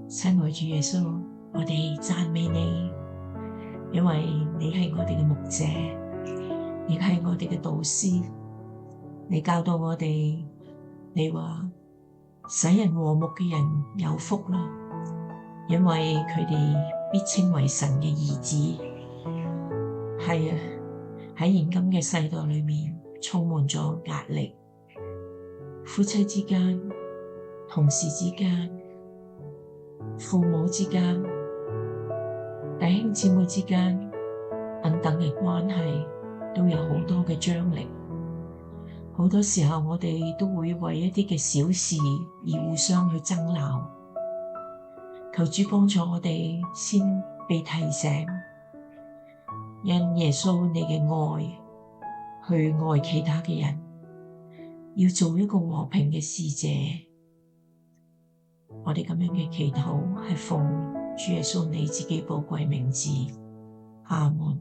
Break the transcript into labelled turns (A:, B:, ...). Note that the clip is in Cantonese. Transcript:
A: 親愛主耶穌，我哋讚美你，因為你係我哋嘅牧者，亦係我哋嘅導師。你教導我哋，你話使人和睦嘅人有福啦，因為佢哋必稱為神嘅兒子。係啊，喺現今嘅世代裏面，充滿咗壓力，夫妻之間、同事之間、父母之間、弟兄姊妹之間等等嘅關係，都有好多嘅張力。好多時候我哋都會為一啲嘅小事而互相去爭鬧。求主幫助我哋先被提醒，因耶穌你嘅愛去愛其他嘅人，要做一個和平嘅使者。我哋咁樣嘅祈禱係奉主耶穌你自己寶貴名字，阿門。